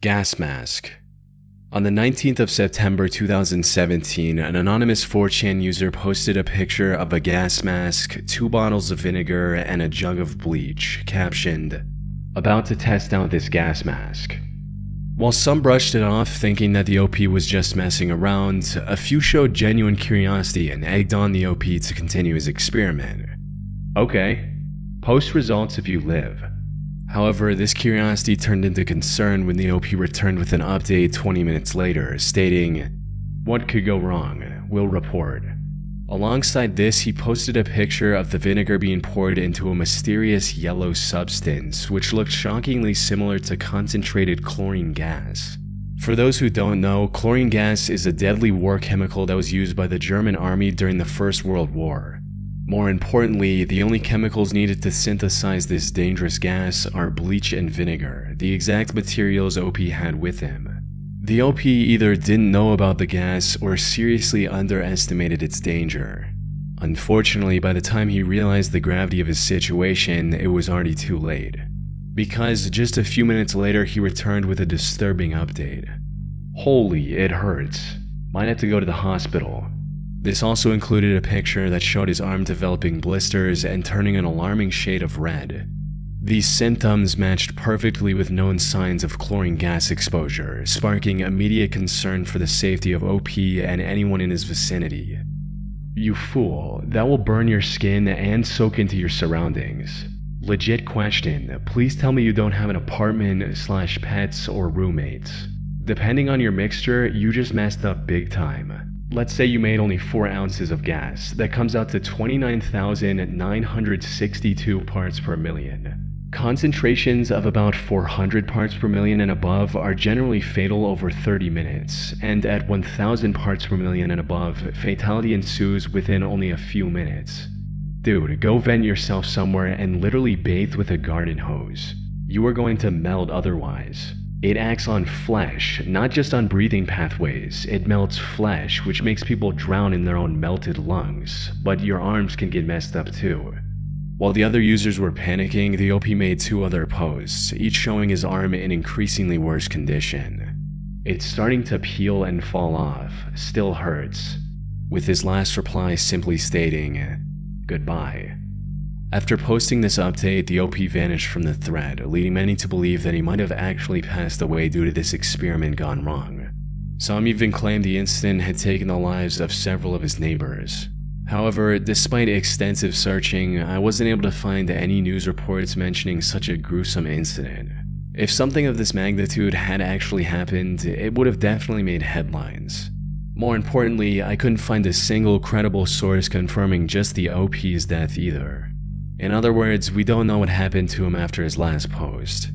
Gas mask. On the 19th of September 2017, an anonymous 4chan user posted a picture of a gas mask, 2 bottles of vinegar, and a jug of bleach, captioned, "About to test out this gas mask." While some brushed it off, thinking that the OP was just messing around, a few showed genuine curiosity and egged on the OP to continue his experiment. Okay, post results if you live. However, this curiosity turned into concern when the OP returned with an update 20 minutes later, stating, "What could go wrong? We'll report." Alongside this, he posted a picture of the vinegar being poured into a mysterious yellow substance, which looked shockingly similar to concentrated chlorine gas. For those who don't know, chlorine gas is a deadly war chemical that was used by the German army during the First World War. More importantly, the only chemicals needed to synthesize this dangerous gas are bleach and vinegar, the exact materials OP had with him. The OP either didn't know about the gas or seriously underestimated its danger. Unfortunately, by the time he realized the gravity of his situation, it was already too late. Because just a few minutes later, he returned with a disturbing update. "Holy, it hurts. Might have to go to the hospital." This also included a picture that showed his arm developing blisters and turning an alarming shade of red. These symptoms matched perfectly with known signs of chlorine gas exposure, sparking immediate concern for the safety of OP and anyone in his vicinity. "You fool, that will burn your skin and soak into your surroundings. Legit question, please tell me you don't have an apartment/pets or roommates. Depending on your mixture, you just messed up big time. Let's say you made only 4 ounces of gas. That comes out to 29,962 parts per million. Concentrations of about 400 parts per million and above are generally fatal over 30 minutes, and at 1,000 parts per million and above, fatality ensues within only a few minutes. Dude, go vent yourself somewhere and literally bathe with a garden hose. You are going to melt otherwise. It acts on flesh, not just on breathing pathways. It melts flesh, which makes people drown in their own melted lungs, but your arms can get messed up too." While the other users were panicking, the OP made 2 other posts, each showing his arm in increasingly worse condition. "It's starting to peel and fall off, still hurts," with his last reply simply stating, "Goodbye." After posting this update, the OP vanished from the thread, leading many to believe that he might have actually passed away due to this experiment gone wrong. Some even claimed the incident had taken the lives of several of his neighbors. However, despite extensive searching, I wasn't able to find any news reports mentioning such a gruesome incident. If something of this magnitude had actually happened, it would have definitely made headlines. More importantly, I couldn't find a single credible source confirming just the OP's death either. In other words, we don't know what happened to him after his last post.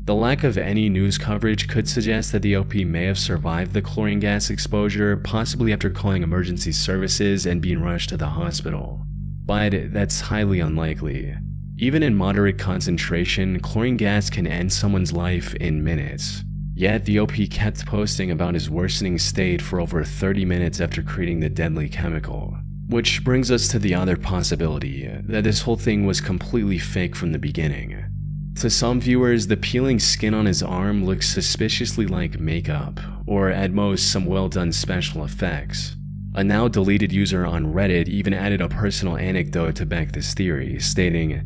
The lack of any news coverage could suggest that the OP may have survived the chlorine gas exposure, possibly after calling emergency services and being rushed to the hospital. But that's highly unlikely. Even in moderate concentration, chlorine gas can end someone's life in minutes. Yet the OP kept posting about his worsening state for over 30 minutes after creating the deadly chemical. Which brings us to the other possibility, that this whole thing was completely fake from the beginning. To some viewers, the peeling skin on his arm looks suspiciously like makeup, or at most some well-done special effects. A now deleted user on Reddit even added a personal anecdote to back this theory, stating,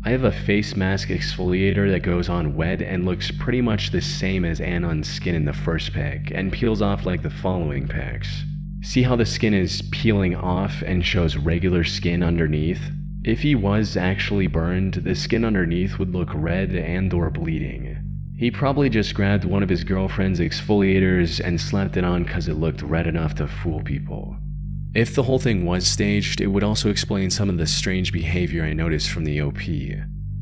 "I have a face mask exfoliator that goes on wet and looks pretty much the same as Anon's skin in the first pic, and peels off like the following pics. See how the skin is peeling off and shows regular skin underneath? If he was actually burned, the skin underneath would look red and/or bleeding. He probably just grabbed one of his girlfriend's exfoliators and slapped it on because it looked red enough to fool people." If the whole thing was staged, it would also explain some of the strange behavior I noticed from the OP.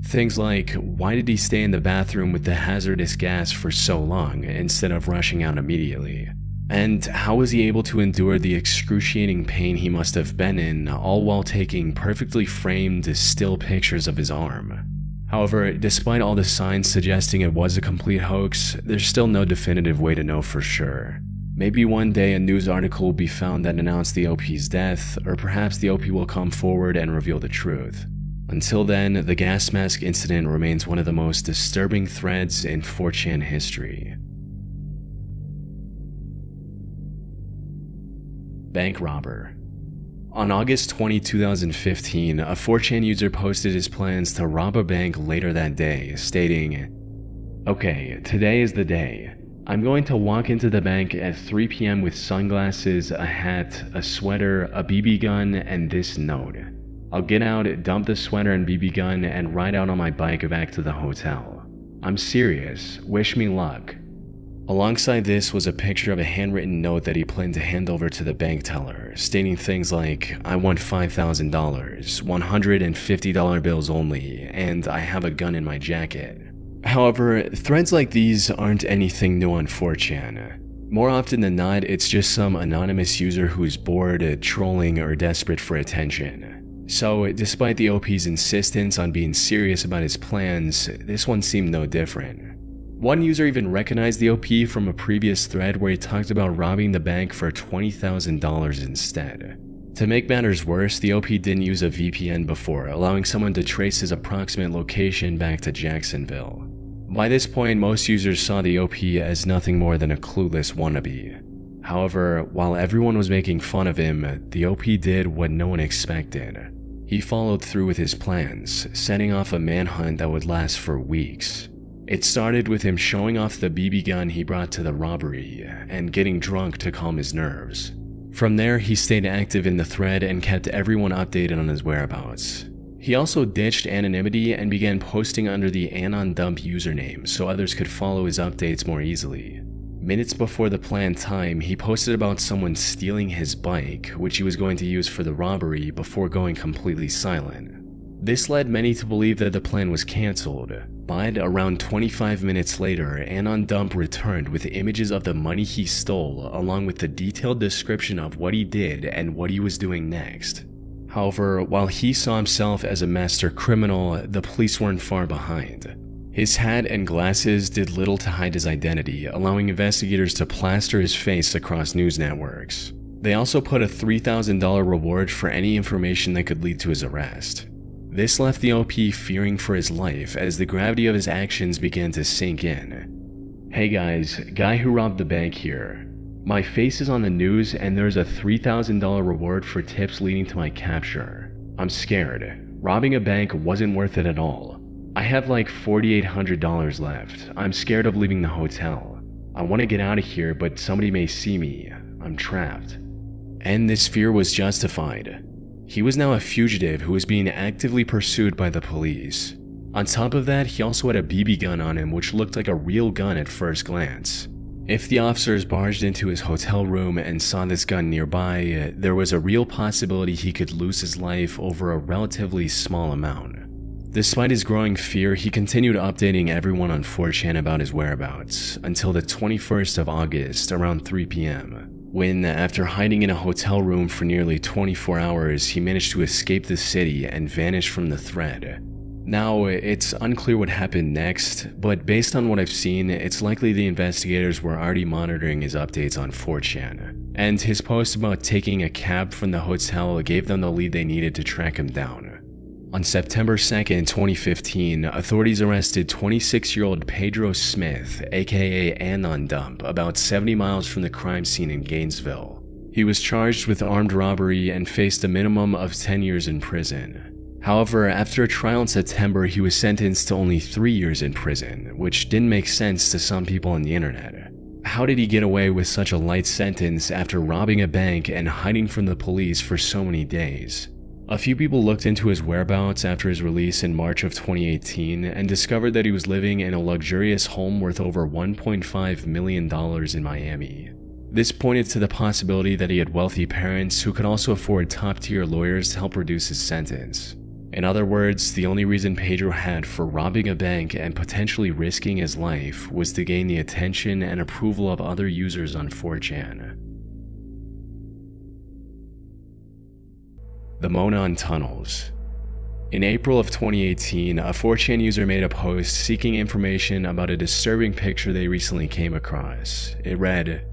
Things like, why did he stay in the bathroom with the hazardous gas for so long instead of rushing out immediately? And how was he able to endure the excruciating pain he must have been in, all while taking perfectly framed, still pictures of his arm? However, despite all the signs suggesting it was a complete hoax, there's still no definitive way to know for sure. Maybe one day a news article will be found that announced the OP's death, or perhaps the OP will come forward and reveal the truth. Until then, the gas mask incident remains one of the most disturbing threads in 4chan history. Bank robber. On August 20, 2015, a 4chan user posted his plans to rob a bank later that day, stating, "Okay, today is the day. I'm going to walk into the bank at 3 p.m. with sunglasses, a hat, a sweater, a BB gun, and this note. I'll get out, dump the sweater and BB gun, and ride out on my bike back to the hotel. I'm serious. Wish me luck." Alongside this was a picture of a handwritten note that he planned to hand over to the bank teller, stating things like, "I want $5,000, $150 bills only, and I have a gun in my jacket." However, threads like these aren't anything new on 4chan. More often than not, it's just some anonymous user who's bored, trolling, or desperate for attention. So, despite the OP's insistence on being serious about his plans, this one seemed no different. One user even recognized the OP from a previous thread where he talked about robbing the bank for $20,000 instead. To make matters worse, the OP didn't use a VPN before, allowing someone to trace his approximate location back to Jacksonville. By this point, most users saw the OP as nothing more than a clueless wannabe. However, while everyone was making fun of him, the OP did what no one expected. He followed through with his plans, setting off a manhunt that would last for weeks. It started with him showing off the BB gun he brought to the robbery and getting drunk to calm his nerves. From there, he stayed active in the thread and kept everyone updated on his whereabouts. He also ditched anonymity and began posting under the AnonDump username so others could follow his updates more easily. Minutes before the planned time, he posted about someone stealing his bike, which he was going to use for the robbery, before going completely silent. This led many to believe that the plan was cancelled, but around 25 minutes later, AnonDump returned with images of the money he stole along with the detailed description of what he did and what he was doing next. However, while he saw himself as a master criminal, the police weren't far behind. His hat and glasses did little to hide his identity, allowing investigators to plaster his face across news networks. They also put a $3,000 reward for any information that could lead to his arrest. This left the OP fearing for his life as the gravity of his actions began to sink in. "Hey guys, guy who robbed the bank here. My face is on the news and there's a $3,000 reward for tips leading to my capture. I'm scared. Robbing a bank wasn't worth it at all. I have like $4,800 left. I'm scared of leaving the hotel. I want to get out of here, but somebody may see me. I'm trapped." And this fear was justified. He was now a fugitive who was being actively pursued by the police. On top of that, he also had a BB gun on him, which looked like a real gun at first glance. If the officers barged into his hotel room and saw this gun nearby, there was a real possibility he could lose his life over a relatively small amount. Despite his growing fear, he continued updating everyone on 4chan about his whereabouts until the 21st of August around 3 p.m. when, after hiding in a hotel room for nearly 24 hours, he managed to escape the city and vanish from the thread. Now, it's unclear what happened next, but based on what I've seen, it's likely the investigators were already monitoring his updates on 4chan, and his post about taking a cab from the hotel gave them the lead they needed to track him down. On September 2nd, 2015, authorities arrested 26-year-old Pedro Smith, aka AnonDump, about 70 miles from the crime scene in Gainesville. He was charged with armed robbery and faced a minimum of 10 years in prison. However, after a trial in September, he was sentenced to only 3 years in prison, which didn't make sense to some people on the internet. How did he get away with such a light sentence after robbing a bank and hiding from the police for so many days? A few people looked into his whereabouts after his release in March of 2018 and discovered that he was living in a luxurious home worth over $1.5 million in Miami. This pointed to the possibility that he had wealthy parents who could also afford top-tier lawyers to help reduce his sentence. In other words, the only reason Pedro had for robbing a bank and potentially risking his life was to gain the attention and approval of other users on 4chan. The Monon Tunnels. In April of 2018, a 4chan user made a post seeking information about a disturbing picture they recently came across. It read,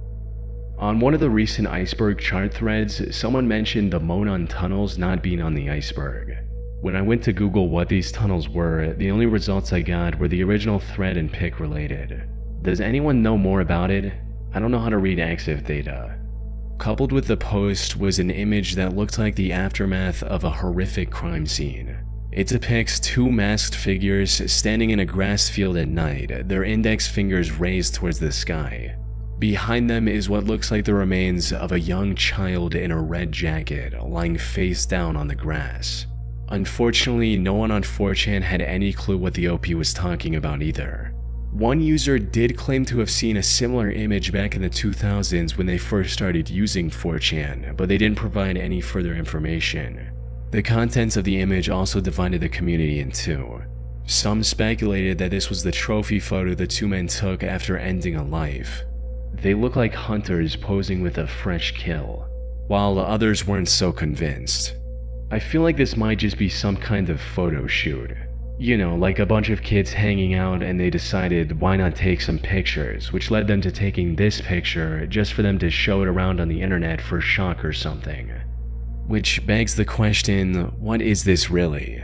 "On one of the recent iceberg chart threads, someone mentioned the Monon Tunnels not being on the iceberg. When I went to Google what these tunnels were, the only results I got were the original thread and pic related. Does anyone know more about it? I don't know how to read EXIF data." Coupled with the post was an image that looked like the aftermath of a horrific crime scene. It depicts two masked figures standing in a grass field at night, their index fingers raised towards the sky. Behind them is what looks like the remains of a young child in a red jacket, lying face down on the grass. Unfortunately, no one on 4chan had any clue what the OP was talking about either. One user did claim to have seen a similar image back in the 2000s when they first started using 4chan, but they didn't provide any further information. The contents of the image also divided the community in two. Some speculated that this was the trophy photo the two men took after ending a life. They look like hunters posing with a fresh kill, while others weren't so convinced. I feel like this might just be some kind of photo shoot. You know, like a bunch of kids hanging out and they decided why not take some pictures, which led them to taking this picture just for them to show it around on the internet for shock or something. Which begs the question, what is this really?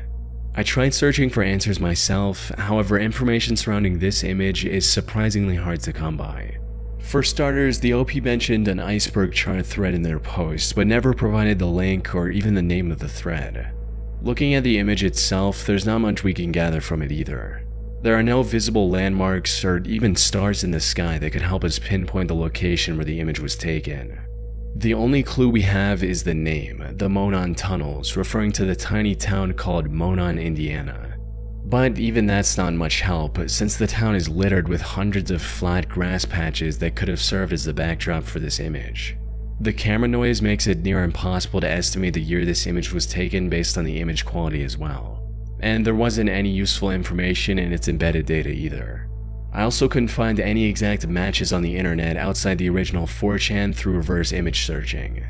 I tried searching for answers myself, however information surrounding this image is surprisingly hard to come by. For starters, the OP mentioned an iceberg chart thread in their post, but never provided the link or even the name of the thread. Looking at the image itself, there's not much we can gather from it either. There are no visible landmarks or even stars in the sky that could help us pinpoint the location where the image was taken. The only clue we have is the name, the Monon Tunnels, referring to the tiny town called Monon, Indiana. But even that's not much help, since the town is littered with hundreds of flat grass patches that could have served as the backdrop for this image. The camera noise makes it near impossible to estimate the year this image was taken based on the image quality as well. And there wasn't any useful information in its embedded data either. I also couldn't find any exact matches on the internet outside the original 4chan through reverse image searching.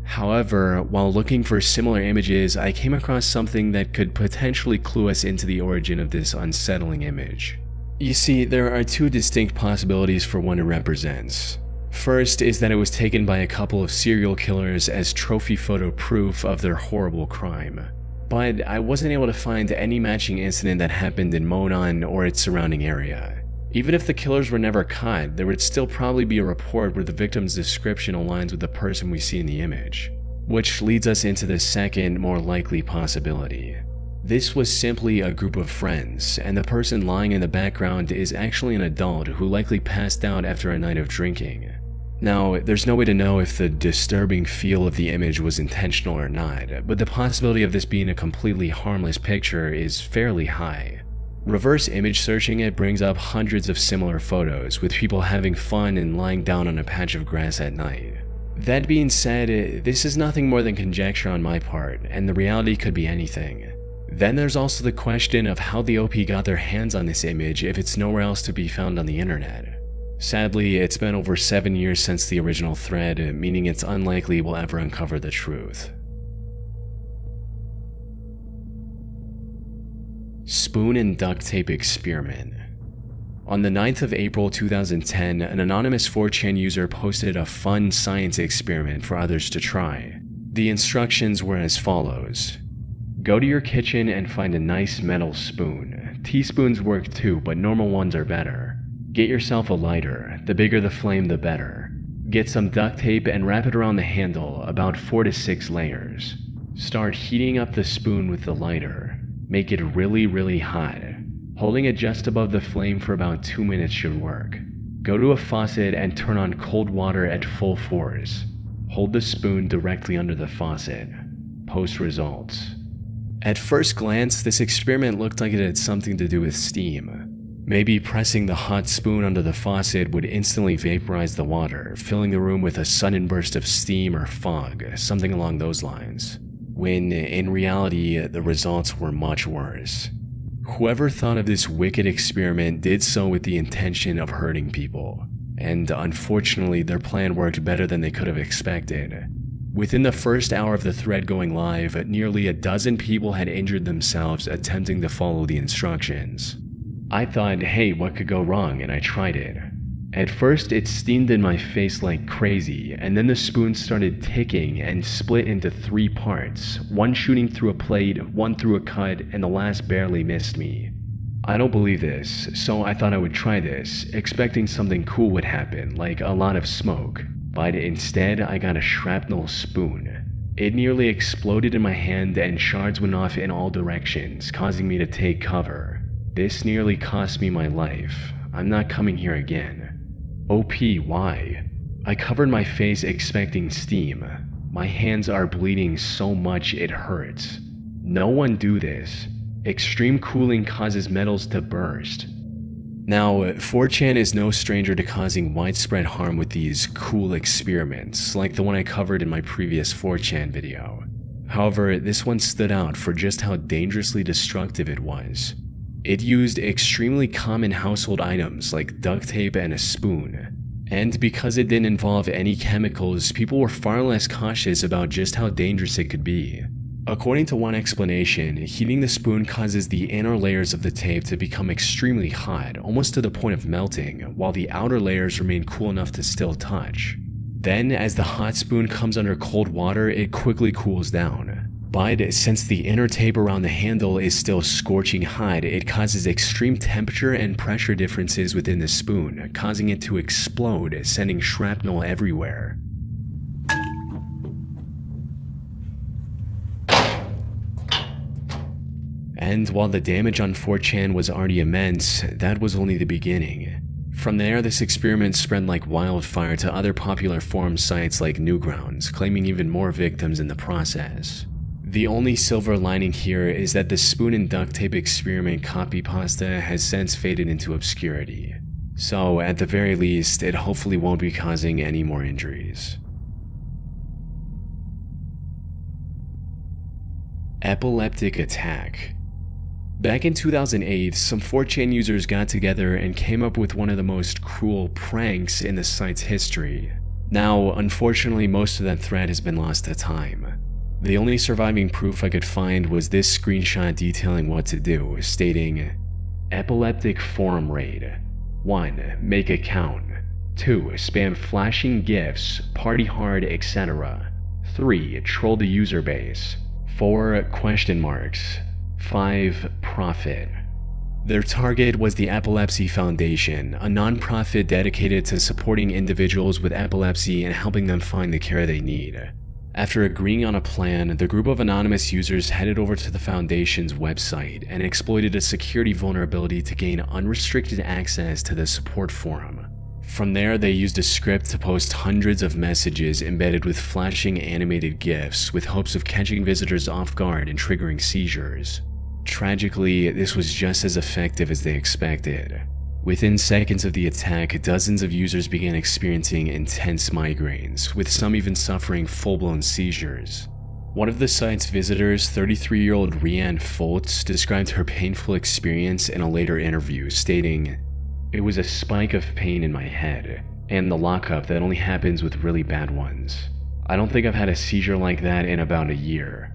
However, while looking for similar images, I came across something that could potentially clue us into the origin of this unsettling image. You see, there are two distinct possibilities for what it represents. First is that it was taken by a couple of serial killers as trophy photo proof of their horrible crime. But I wasn't able to find any matching incident that happened in Monon or its surrounding area. Even if the killers were never caught, there would still probably be a report where the victim's description aligns with the person we see in the image. Which leads us into the second, more likely possibility. This was simply a group of friends, and the person lying in the background is actually an adult who likely passed out after a night of drinking. Now, there's no way to know if the disturbing feel of the image was intentional or not, but the possibility of this being a completely harmless picture is fairly high. Reverse image searching it brings up hundreds of similar photos with people having fun and lying down on a patch of grass at night. That being said, this is nothing more than conjecture on my part, and the reality could be anything. Then there's also the question of how the OP got their hands on this image if it's nowhere else to be found on the internet. Sadly, it's been over 7 years since the original thread, meaning it's unlikely we'll ever uncover the truth. Spoon and duct tape experiment. On the 9th of April 2010, an anonymous 4chan user posted a fun science experiment for others to try. The instructions were as follows. Go to your kitchen and find a nice metal spoon. Teaspoons work too, but normal ones are better. Get yourself a lighter. The bigger the flame, the better. Get some duct tape and wrap it around the handle, about 4 to 6 layers. Start heating up the spoon with the lighter. Make it really hot. Holding it just above the flame for about 2 minutes should work. Go to a faucet and turn on cold water at full force. Hold the spoon directly under the faucet. Post results. At first glance, this experiment looked like it had something to do with steam. Maybe pressing the hot spoon under the faucet would instantly vaporize the water, filling the room with a sudden burst of steam or fog, something along those lines. When, in reality, the results were much worse. Whoever thought of this wicked experiment did so with the intention of hurting people, and unfortunately their plan worked better than they could have expected. Within the first hour of the thread going live, nearly a dozen people had injured themselves attempting to follow the instructions. I thought, hey, what could go wrong, and I tried it. At first, it steamed in my face like crazy, and then the spoon started ticking and split into 3 parts, one shooting through a plate, one through a cut, and the last barely missed me. I don't believe this, so I thought I would try this, expecting something cool would happen, like a lot of smoke. but instead I got a shrapnel spoon. It nearly exploded in my hand and shards went off in all directions, causing me to take cover. This nearly cost me my life. I'm not coming here again. OP, why? I covered my face expecting steam. My hands are bleeding so much it hurts. No one do this. Extreme cooling causes metals to burst. Now, 4chan is no stranger to causing widespread harm with these cool experiments, like the one I covered in my previous 4chan video. However, this one stood out for just how dangerously destructive it was. It used extremely common household items like duct tape and a spoon. And because it didn't involve any chemicals, people were far less cautious about just how dangerous it could be. According to one explanation, heating the spoon causes the inner layers of the tape to become extremely hot, almost to the point of melting, while the outer layers remain cool enough to still touch. Then, as the hot spoon comes under cold water, it quickly cools down. But since the inner tape around the handle is still scorching hot, it causes extreme temperature and pressure differences within the spoon, causing it to explode, sending shrapnel everywhere. And while the damage on 4chan was already immense, that was only the beginning. From there, this experiment spread like wildfire to other popular forum sites like Newgrounds, claiming even more victims in the process. The only silver lining here is that the spoon and duct tape experiment copypasta has since faded into obscurity. So, at the very least, it hopefully won't be causing any more injuries. Epileptic attack. Back in 2008, some 4chan users got together and came up with one of the most cruel pranks in the site's history. Now, unfortunately, most of that thread has been lost to time. The only surviving proof I could find was this screenshot detailing what to do, stating, Epileptic forum raid. 1. Make a count. 2. Spam flashing GIFs, party hard, etc. 3. Troll the user base. 4. Question marks. 5. Profit. Their target was the Epilepsy Foundation, a non-profit dedicated to supporting individuals with epilepsy and helping them find the care they need. After agreeing on a plan, the group of anonymous users headed over to the Foundation's website and exploited a security vulnerability to gain unrestricted access to the support forum. From there, they used a script to post hundreds of messages embedded with flashing animated GIFs with hopes of catching visitors off guard and triggering seizures. Tragically, this was just as effective as they expected. Within seconds of the attack, dozens of users began experiencing intense migraines, with some even suffering full-blown seizures. One of the site's visitors, 33-year-old Rianne Foltz, described her painful experience in a later interview, stating, "It was a spike of pain in my head, and the lockup that only happens with really bad ones. I don't think I've had a seizure like that in about a year."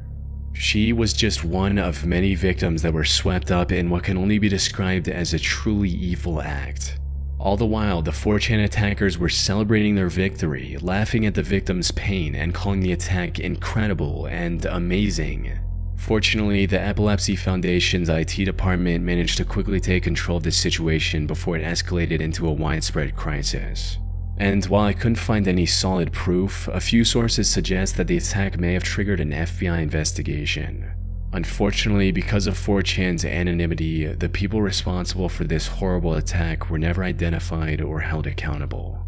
She was just one of many victims that were swept up in what can only be described as a truly evil act. All the while, the 4chan attackers were celebrating their victory, laughing at the victims' pain, and calling the attack incredible and amazing. Fortunately, the Epilepsy Foundation's IT department managed to quickly take control of the situation before it escalated into a widespread crisis. And while I couldn't find any solid proof, a few sources suggest that the attack may have triggered an FBI investigation. Unfortunately, because of 4chan's anonymity, the people responsible for this horrible attack were never identified or held accountable.